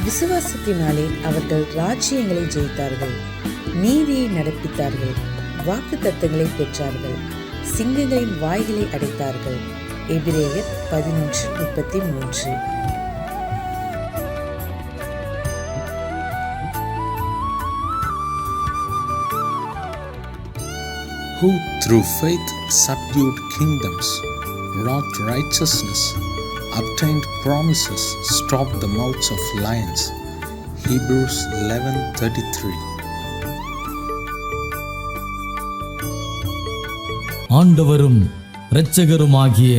விசுவாசத்தினாலே அவர்கள் ராஜ்யங்களை ஜெயித்தார்கள், நீதியை நடப்பித்தார்கள், வாக்கு தத்தங்களை பெற்றார்கள், சிங்கங்களின் வாய்களை அடைத்தார்கள். எபிரேயர் 11:33. Who through faith subdued kingdoms, wrought righteousness, obtained promises, stopped the mouths of lions. Hebrews 11:33. ஆண்டவரும் இரட்சகருமாகிய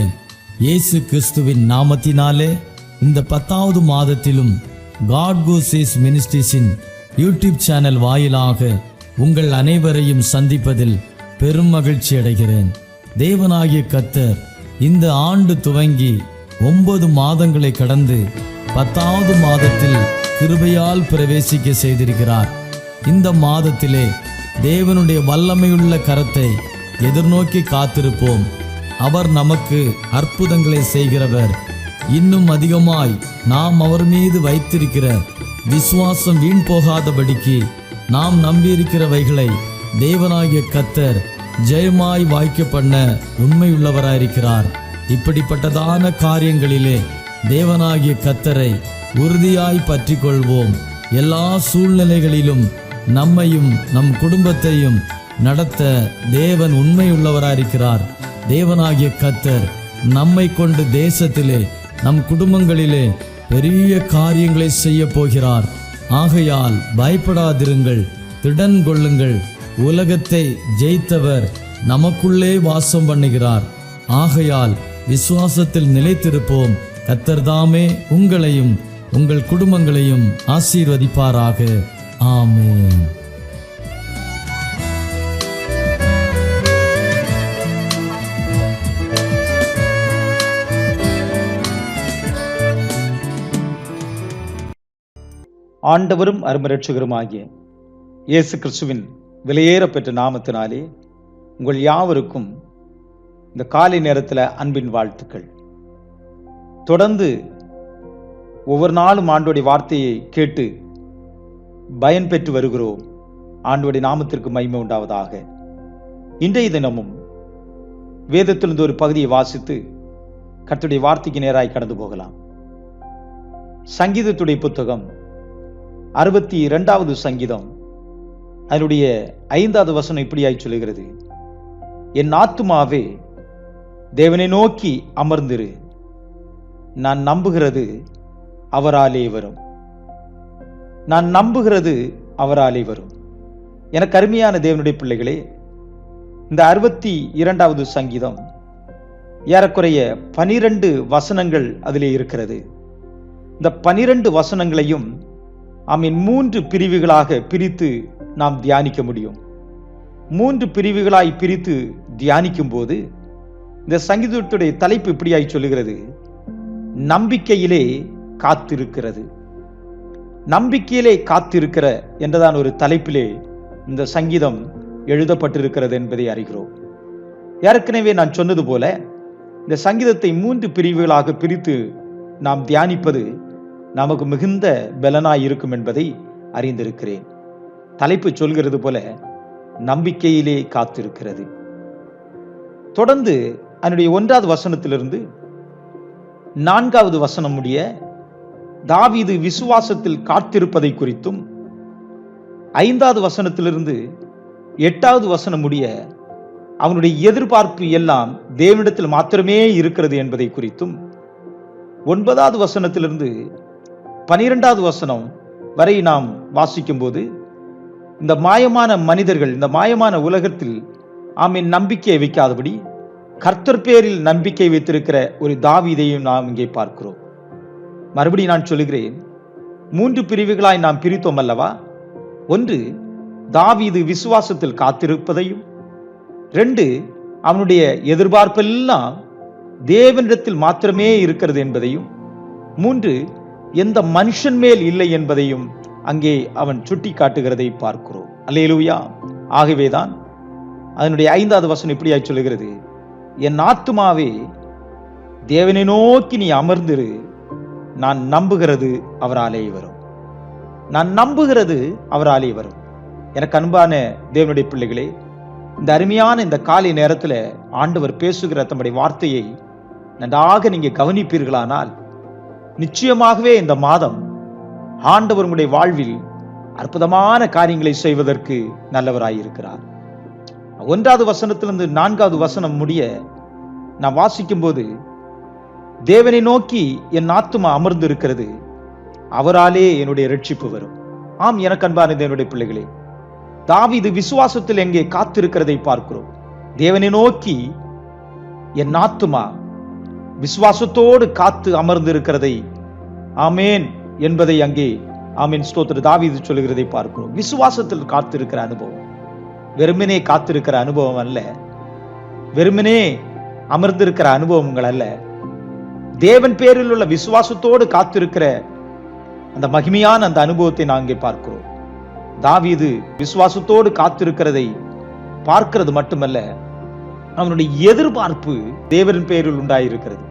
இயேசு கிறிஸ்துவின் நாமத்தினாலே இந்த 10வது மாதத்திலும் காட் கோசேஸ் மினிஸ்ட்ரீஸின் யூடியூப் சேனல் வாயிலாக உங்கள் அனைவரையும் சந்திப்பதில் பெரும் மகிழ்ச்சி அடைகிறேன். தேவனாகிய கர்த்தர் இந்த ஆண்டு துவங்கி 9 மாதங்களை கடந்து 10வது மாதத்தில் கிருபையால் பிரவேசிக்க செய்திருக்கிறார். இந்த மாதத்திலே தேவனுடைய வல்லமையுள்ள கரத்தை எதிர்நோக்கி காத்திருப்போம். அவர் நமக்கு அற்புதங்களை செய்கிறவர். இன்னும் அதிகமாய் நாம் அவர் மீது வைத்திருக்கிற விசுவாசம் வீண் போகாதபடிக்கு நாம் நம்பியிருக்கிறவைகளை தேவனாகிய கர்த்தர் ஜெயமாய் வாய்க்க பண்ண உண்மையுள்ளவராயிருக்கிறார். இப்படிப்பட்டதான காரியங்களிலே தேவனாகிய கர்த்தரை உறுதியாய் பற்றி கொள்வோம். எல்லா சூழ்நிலைகளிலும் நம்மையும் நம் குடும்பத்தையும் நடத்த தேவன் உண்மையுள்ளவராயிருக்கிறார். தேவனாகிய கர்த்தர் நம்மை கொண்டு தேசத்திலே நம் குடும்பங்களிலே பெரிய காரியங்களை செய்ய போகிறார். ஆகையால் பயப்படாதிருங்கள், திடன் கொள்ளுங்கள். உலகத்தை ஜெயித்தவர் நமக்குள்ளே வாசம் பண்ணுகிறார். ஆகையால் விசுவாசத்தில் நிலைத்திருப்போம். கர்த்தர் தாமே உங்களையும் உங்கள் குடும்பங்களையும் ஆசீர்வதிப்பாராக. ஆமென். ஆண்டவரும் அருமரட்சகருமாகிய இயேசு கிறிஸ்துவின் விலையேறப்பெற்ற நாமத்தினாலே உங்கள் யாவருக்கும் இந்த காலை நேரத்தில் அன்பின் வாழ்த்துக்கள். தொடர்ந்து ஒவ்வொரு நாளும் ஆண்டோடைய வார்த்தையை கேட்டு பயன் பெற்று வருகிறோம். ஆண்டோடைய நாமத்திற்கு மகிமை உண்டாவதாக. இன்றைய தினமும் வேதத்திலிருந்து ஒரு பகுதியை வாசித்து கர்த்தருடைய வார்த்தைக்கு நேராய் கடந்து போகலாம். சங்கீதத்துடைய புத்தகம் 62வது சங்கீதம், அதனுடைய 5வது வசனம் இப்படியாய் சொல்லுகிறது: என் ஆத்துமாவே தேவனை நோக்கி அமர்ந்திரு, நான் நம்புகிறது அவராலே வரும். நான் நம்புகிறது அவராலே வரும். எனக்கு அருமையான தேவனுடைய பிள்ளைகளே, இந்த 62வது சங்கீதம் ஏறக்குறைய 12 வசனங்கள் அதிலே இருக்கிறது. இந்த 12 வசனங்களையும் 3 பிரிவுகளாக பிரித்து நாம் தியானிக்க முடியும். 3 பிரிவுகளாய் பிரித்து தியானிக்கும் போது இந்த சங்கீதத்துடைய தலைப்பு இப்படியாய் சொல்லுகிறது: நம்பிக்கையிலே காத்திருக்கிறது. நம்பிக்கையிலே காத்திருக்கிற என்றதான் ஒரு தலைப்பிலே இந்த சங்கீதம் எழுதப்பட்டிருக்கிறது என்பதை அறிகிறோம். ஏற்கனவே நான் சொன்னது போல இந்த சங்கீதத்தை 3 பிரிவுகளாக பிரித்து நாம் தியானிப்பது நமக்கு மிகுந்த பலனாய் இருக்கும் என்பதை அறிந்திருக்கிறேன். தலைப்பு சொல்கிறது போல நம்பிக்கையிலே காத்திருக்கிறது. தொடர்ந்து அதனுடைய 1வது வசனத்திலிருந்து 4வது வசனம் முடிய தாவீது விசுவாசத்தில் காத்திருப்பதை குறித்தும், 5வது வசனத்திலிருந்து 8வது வசனம் முடிய அவனுடைய எதிர்பார்ப்பு எல்லாம் தேவனிடத்தில் மாத்திரமே இருக்கிறது என்பதை குறித்தும், 9வது வசனத்திலிருந்து 12வது வசனம் வரை நாம் வாசிக்கும் போது இந்த மாயமான மனிதர்கள், இந்த மாயமான உலகத்தில் நம்பிக்கை வைக்காதபடி கர்த்தர் பேரில் நம்பிக்கை வைத்திருக்கிற ஒரு தாவீதையும் நாம் இங்கே பார்க்கிறோம். மறுபடியும் நான் சொல்லுகிறேன், 3 பிரிவுகளாய் நாம் பிரித்தோம் அல்லவா? 1, தாவீது விசுவாசத்தில் காத்திருப்பதையும், 2, அவனுடைய எதிர்பார்ப்பெல்லாம் தேவனிடத்தில் மாத்திரமே இருக்கிறது என்பதையும், 3, எந்த மனுஷன் மேல் இல்லை என்பதையும் அங்கே அவன் சுட்டி காட்டுகிறதை பார்க்கிறோம். அல்லேலூயா. ஆகவேதான் அதனுடைய 5வது வசனம் இப்படியாய் சொல்லுகிறது: என் ஆத்துமாவே தேவனை நோக்கி நீ அமர்ந்திரு, நான் நம்புகிறது அவராலே வரும். நான் நம்புகிறது அவராலே வரும். எனக்கு அன்பான தேவனுடைய பிள்ளைகளே, இந்த அருமையான இந்த காலை நேரத்துல ஆண்டவர் பேசுகிற தம்முடைய வார்த்தையை நன்றாக நீங்க கவனிப்பீர்களானால் நிச்சயமாகவே இந்த மாதம் ஆண்டவர் உங்களுடைய வாழ்வில் அற்புதமான காரியங்களை செய்வதற்கு நல்லவராயிருக்கிறார். 1வது வசனத்திலிருந்து 4வது வசனம் முடிய நான் வாசிக்கும் போது, தேவனை நோக்கி என் ஆத்துமா அமர்ந்து இருக்கிறது, அவராலே என்னுடைய ரட்சிப்பு வரும். ஆம், எனக்கு அன்பான தேவனுடைய பிள்ளைகளே, தாவீது விசுவாசத்தில் எங்கே காத்திருக்கிறதை பார்க்கிறோம். தேவனை நோக்கி என் ஆத்துமா விசுவாசத்தோடு காத்து அமர்ந்து இருக்கிறதை, ஆமேன் என்பதை அங்கே ஆமீன் ஸ்தோத்திர தாவீது சொல்லுகிறதை பார்க்கிறோம். விசுவாசத்தில் காத்திருக்கிற அனுபவம், வெறுமனே காத்திருக்கிற அனுபவம் அல்ல, வெறுமனே அமர்ந்திருக்கிற அனுபவங்கள் அல்ல, தேவன் பேரில் உள்ள விசுவாசத்தோடு காத்திருக்கிற அந்த மகிமையான அந்த அனுபவத்தை நான் அங்கே பார்க்கிறோம். தாவீது விசுவாசத்தோடு காத்திருக்கிறதை பார்க்கிறது மட்டுமல்ல, அவனுடைய எதிர்பார்ப்பு தேவன் பேரில் உண்டாயிருக்கிறது.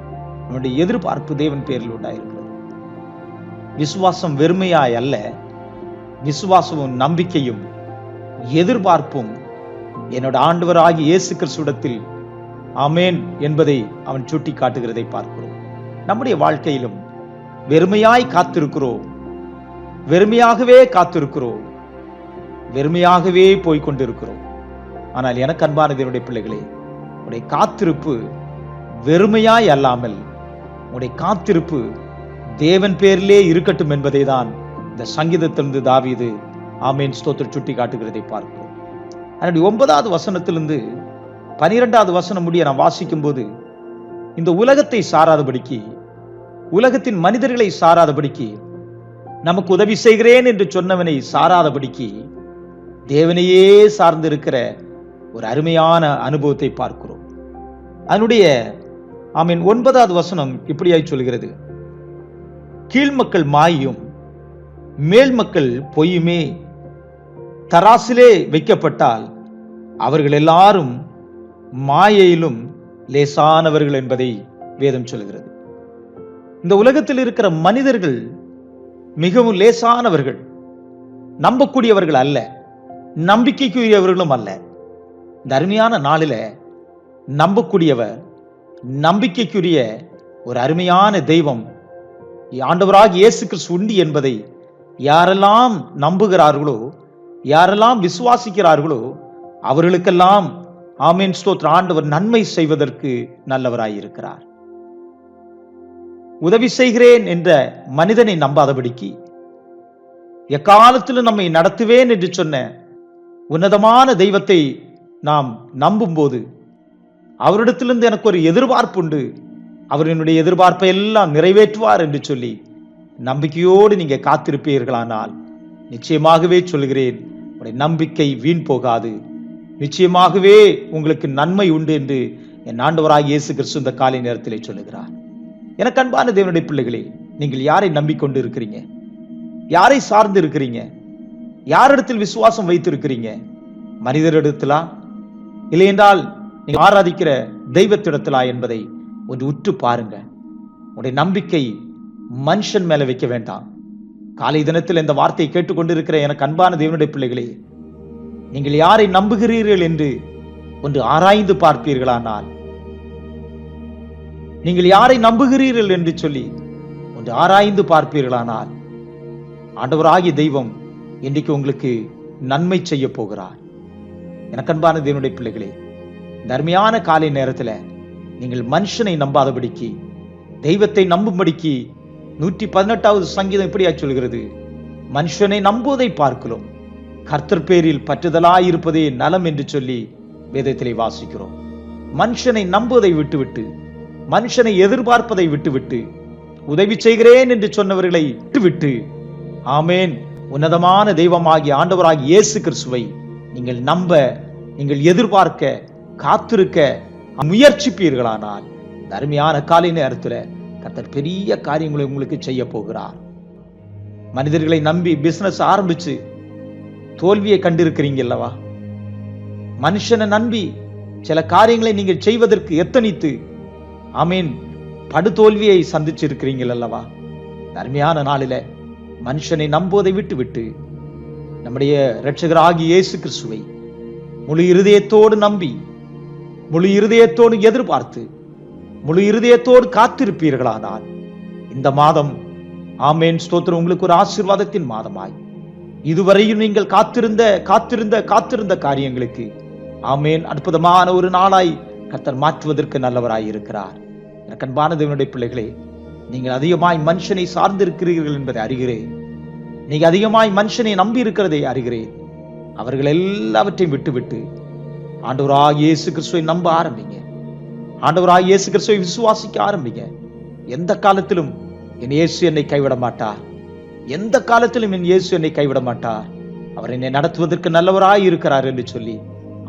அவனுடைய எதிர்பார்ப்பு தேவன் பேரில் உண்டாயிருக்கிறது. விசுவாசம் வெறுமையாய் அல்ல, விசுவாசமும் நம்பிக்கையும் எதிர்பார்ப்பும் என்னோட ஆண்டவராகிய இயேசு கிறிஸ்துவிடத்தில் ஆமேன் என்பதை அவன் சுட்டி காட்டுகிறதை பார்க்கிறோம். நம்முடைய வாழ்க்கையிலும் வெறுமையாய் காத்திருக்கிறோம், வெறுமையாகவே காத்திருக்கிறோம், வெறுமையாகவே போய்கொண்டிருக்கிறோம். ஆனால் எனக்கு அன்பான தேவனுடைய பிள்ளைகளே, உடைய காத்திருப்பு வெறுமையாய் அல்லாமல் உடைய காத்திருப்பு தேவன் பேரிலே இருக்கட்டும் என்பதை தான் இந்த சங்கீதத்திலிருந்து தாவீது ஆமேன் ஸ்தோத்திரம் சுட்டி காட்டுகிறதை பார்க்கிறோம். அதனுடைய 9வது வசனத்திலிருந்து 12வது வசனம் முடிய நான் வாசிக்கும் போது, இந்த உலகத்தை சாராதபடிக்கு, உலகத்தின் மனிதர்களை சாராதபடிக்கு, நமக்கு உதவி செய்கிறேன் என்று சொன்னவனை சாராதபடிக்கு தேவனையே சார்ந்திருக்கிற ஒரு அருமையான அனுபவத்தை பார்க்கிறோம். அதனுடைய ஆமீன் 9வது வசனம் இப்படியாய் சொல்கிறது, கீழ்மக்கள் மாயும் மேல் மக்கள் பொய்யுமே, தராசிலே வைக்கப்பட்டால் அவர்கள் எல்லாரும் மாயையிலும் லேசானவர்கள் என்பதை வேதம் சொல்கிறது. இந்த உலகத்தில் இருக்கிற மனிதர்கள் மிகவும் லேசானவர்கள், நம்பக்கூடியவர்கள் அல்ல, நம்பிக்கைக்குரியவர்களும் அல்ல. இந்த அருமையான நாளில நம்பக்கூடியவர், நம்பிக்கைக்குரிய ஒரு அருமையான தெய்வம் ஆண்டவராகிய இயேசு கிறிஸ்து உண்டு என்பதை யாரெல்லாம் நம்புகிறார்களோ, யாரெல்லாம் விசுவாசிக்கிறார்களோ அவர்களுக்கெல்லாம் ஆமீன் ஸ்தோத்திரம் ஆண்டவர் நன்மை செய்வதற்கு நல்லவராயிருக்கிறார். உதவி செய்கிறேன் என்ற மனிதனை நம்பாதபடிக்கு, எக்காலத்திலும் நம்மை நடத்துவேன் என்று சொன்ன உன்னதமான தெய்வத்தை நாம் நம்பும் போது அவரிடத்திலிருந்து எனக்கு ஒரு எதிர்பார்ப்பு உண்டு, அவர் என்னுடைய எதிர்பார்ப்பை எல்லாம் நிறைவேற்றுவார் என்று சொல்லி நம்பிக்கையோடு நீங்க காத்திருப்பீர்களானால் நிச்சயமாகவே சொல்கிறேன், உங்களுடைய நம்பிக்கை வீண் போகாது. நிச்சயமாகவே உங்களுக்கு நன்மை உண்டு என்று என் ஆண்டவராகிய இயேசு கிறிஸ்து இந்த காலை நேரத்திலே சொல்லுகிறார். எனக்கு அன்பான தேவனுடைய பிள்ளைகளே, நீங்கள் யாரை நம்பிக்கொண்டு இருக்கிறீங்க? யாரை சார்ந்து இருக்கிறீங்க? யாரிடத்தில் விசுவாசம் வைத்திருக்கிறீங்க? மனிதரிடத்திலா, இல்லை என்றால் நீங்க ஆராதிக்கிற தெய்வத்திடத்திலா என்பதை ஒன்று உற்று பாருங்க. உங்களுடைய நம்பிக்கை மனுஷன் மேல வைக்க வேண்டாம். காலை தினத்தில் இந்த வார்த்தையை கேட்டுக்கொண்டிருக்கிற எனக்கு அன்பான தேவனுடைய பிள்ளைகளே, நீங்கள் யாரை நம்புகிறீர்கள் என்று ஒன்று ஆராய்ந்து பார்ப்பீர்களானால், நீங்கள் யாரை நம்புகிறீர்கள் என்று சொல்லி ஒன்று ஆராய்ந்து பார்ப்பீர்களானால், ஆண்டவராகிய தெய்வம் இன்றைக்கு உங்களுக்கு நன்மை செய்ய போகிறார். எனக்கு அன்பான தேவனுடைய பிள்ளைகளே, இந்த அருமையான காலை நேரத்தில் நீங்கள் மனுஷனை நம்பாதபடிக்கு தெய்வத்தை நம்பும்படிக்கு 118வது சங்கீதம் இப்படியா சொல்கிறது, மனுஷனை நம்புவதை பார்க்கிறோம், கர்த்தர் பேரில் பற்றுதலாயிருப்பதே நலம் என்று சொல்லி வேதத்திலே வாசிக்கிறோம். மனுஷனை நம்புவதை விட்டுவிட்டு, மனுஷனை எதிர்பார்ப்பதை விட்டுவிட்டு, உதவி செய்கிறேன் என்று சொன்னவர்களை விட்டுவிட்டு, ஆமேன் உன்னதமான தெய்வமாகிய ஆண்டவராகிய இயேசு கிறிஸ்துவை நீங்கள் நம்ப, நீங்கள் எதிர்பார்க்க, காத்திருக்க முயற்சிப்பீர்களானால் இந்த அருமையான காலை நேரத்தில் கர்த்தர் பெரிய காரியங்களை உங்களுக்கு செய்ய போகிறார். மனிதர்களை நம்பி பிசினஸ் ஆரம்பிச்சு தோல்வியை கண்டிருக்கிறீங்க அல்லவா? மனுஷனை நம்பி சில காரியங்களை நீங்கள் செய்வதற்கு எத்தனித்து ஆமீன் படுதோல்வியை சந்திச்சிருக்கிறீங்கள் அல்லவா? அருமையான நாளில மனுஷனை நம்புவதை விட்டுவிட்டு நம்முடைய இரட்சகராகிய இயேசு கிறிஸ்துவை முழு இருதயத்தோடு நம்பி, முழு இருதயத்தோடு எதிர்பார்த்து, முழு இருதயத்தோடு காத்திருப்பீர்களானால் இந்த மாதம், ஆமேன் ஸ்தோத்திரம், உங்களுக்கு ஒரு ஆசீர்வாதத்தின் மாதமாய், இதுவரையும் நீங்கள் காத்திருந்த காரியங்களுக்கு ஆமேன் அற்புதமான ஒரு நாளாய் கர்த்தர் மாற்றுவதற்கு நல்லவராய் இருக்கிறார். எனக்கு அன்பான தேவனுடைய பிள்ளைகளே, நீங்கள் அதிகமாய் மனுஷனை சார்ந்திருக்கிறீர்கள் என்பதை அறிகிறேன். நீங்க அதிகமாய் மனுஷனை நம்பி இருக்கிறதை அறிகிறேன். அவர்கள் எல்லாவற்றையும் விட்டுவிட்டு ஆண்டவராகிய இயேசு கிறிஸ்துவை நம்ப ஆரம்பிங்க. ஆண்டவராகிய இயேசு கிறிஸ்துவை விசுவாசிக்க ஆரம்பிங்க. எந்த காலத்திலும் என் இயேசு என்னை கைவிட மாட்டார். எந்த காலத்திலும் என் இயேசு என்னை கைவிட மாட்டார். அவர் என்னை நடத்துவதற்கு நல்லவராய் இருக்கிறார் என்று சொல்லி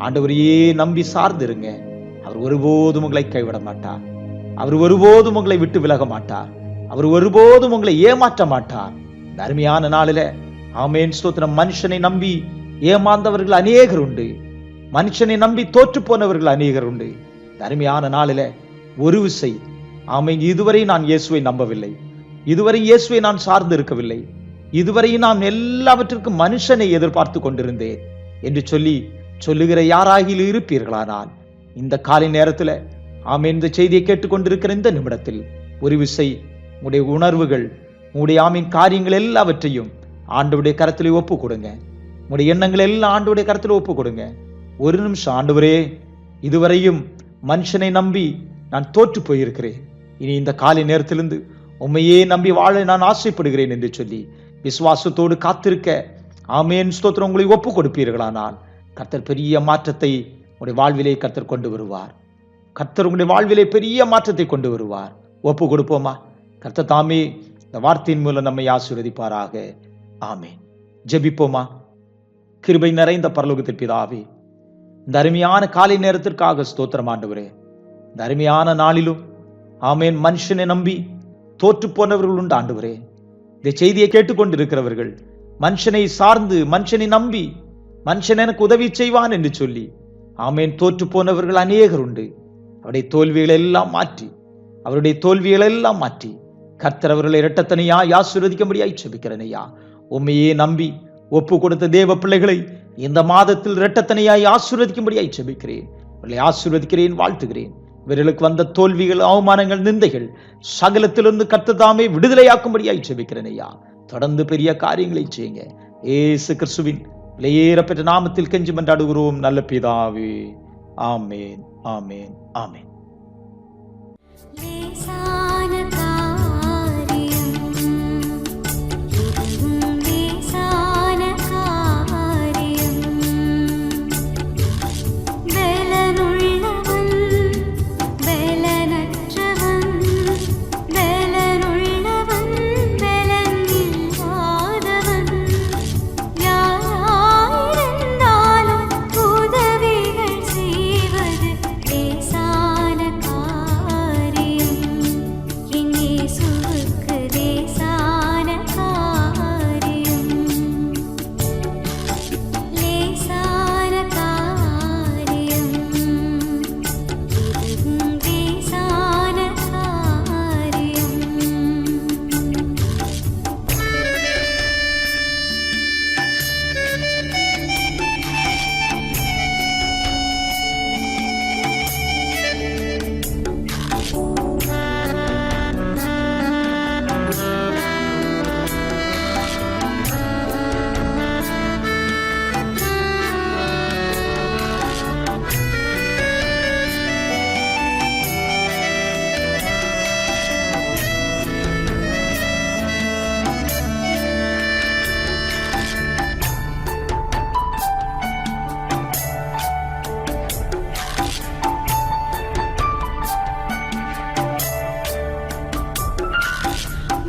ஆண்டவரையே நம்பி சார்ந்திருங்க. அவர் ஒருபோதும் உங்களை கைவிட மாட்டார். அவர் ஒருபோதும் உங்களை விட்டு விலக மாட்டார். அவர் ஒருபோதும் உங்களை ஏமாற்ற மாட்டார். இந்த அருமையான நாளில ஆமேன் ஸ்தோத்திரம், மனுஷனை நம்பி ஏமாந்தவர்கள் அநேகர் உண்டு. மனுஷனை நம்பி தோற்று போனவர்கள் அநேகர் உண்டு. இந்த அருமையான நாளில ஒரு விசை ஆமேன், இதுவரை நான் இயேசுவை நம்பவில்லை, இதுவரை இயேசுவை நான் சார்ந்து இருக்கவில்லை, இதுவரை நான் எல்லாவற்றிற்கும் மனுஷனை எதிர்பார்த்து கொண்டிருந்தேன் என்று சொல்லுகிற யாராகிலும் இருப்பீர்களானால் இந்த காலை நேரத்தில் ஆமேன், இந்த செய்தியை கேட்டுக்கொண்டிருக்கிற இந்த நிமிடத்தில் ஒரு விசை உங்களுடைய உணர்வுகள், உங்களுடைய ஆமீன் காரியங்கள் எல்லாவற்றையும் ஆண்டவருடைய கரத்திலே ஒப்பு கொடுங்க. உங்களுடைய எண்ணங்கள் எல்லாம் ஆண்டவருடைய கரத்திலே ஒப்பு கொடுங்க. ஒரு நிமிஷம், ஆண்டவரே, இதுவரையும் மனுஷனை நம்பி நான் தோற்று போயிருக்கிறேன். இனி இந்த காலை நேரத்திலிருந்து உண்மையே நம்பி வாழ நான் ஆசைப்படுகிறேன் என்று சொல்லி விசுவாசத்தோடு காத்திருக்க ஆமேன் ஸ்தோத்திரம் உங்களை ஒப்பு கொடுப்பீர்களானால் கர்த்தர் பெரிய மாற்றத்தை உங்களுடைய வாழ்விலே கர்த்தர் கொண்டு வருவார். கர்த்தர் உங்களுடைய வாழ்விலே பெரிய மாற்றத்தை கொண்டு வருவார். ஒப்பு கொடுப்போமா? கர்த்தர் தாமே இந்த வார்த்தையின் மூலம் நம்மை ஆசீர்வதிப்பாராக. ஆமேன். ஜெபிப்போமா? கிருபை நிறைந்த பரலோகத்தின் பிதாவே, இந்த அருமையான காலை நேரத்திற்காக ஸ்தோத்திரம் ஆண்டவரே. இந்த அருமையான நாளிலும் ஆமேன், மனுஷனை நம்பி தோற்று போனவர்கள் உண்டு ஆண்டவரே. இந்த செய்தியை கேட்டுக்கொண்டிருக்கிறவர்கள் மனுஷனை சார்ந்து, மனுஷனை நம்பி, மனுஷன் எனக்கு உதவி செய்வான் என்று சொல்லி ஆமேன் தோற்று போனவர்கள் அநேகர் உண்டு. அவருடைய தோல்விகளை எல்லாம் மாற்றி கர்த்தர் அவர்களை இரட்டத்தனையாய் ஆசீர்வதிக்கும்படியாய் ஜெபிக்கிறேன் ஐயா. உம்மையே நம்பி ஒப்பு கொடுத்த தேவ பிள்ளைகளை இந்த மாதத்தில் இரட்டத்தனையாய் ஆசீர்வதிக்கும்படியாய் ஜெபிக்கிறேன். அவர்களை ஆசீர்வதிக்கிறேன், வாழ்த்துகிறேன். இவர்களுக்கு வந்த தோல்விகள், அவமானங்கள், நிந்தைகள் சகலத்திலிருந்து கர்த்தர் தாமே விடுதலையாக்கும்படியாய் ஜெபிக்கிறேன் ஐயா. தொடர்ந்து பெரிய காரியங்களை செய்யுங்க. இயேசு கிறிஸ்துவின் விலையேறப்பெற்ற நாமத்தில் கெஞ்சி மன்றாடுகிறோம் நல்ல பிதாவே. ஆமேன், ஆமேன், ஆமேன்.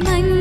மண்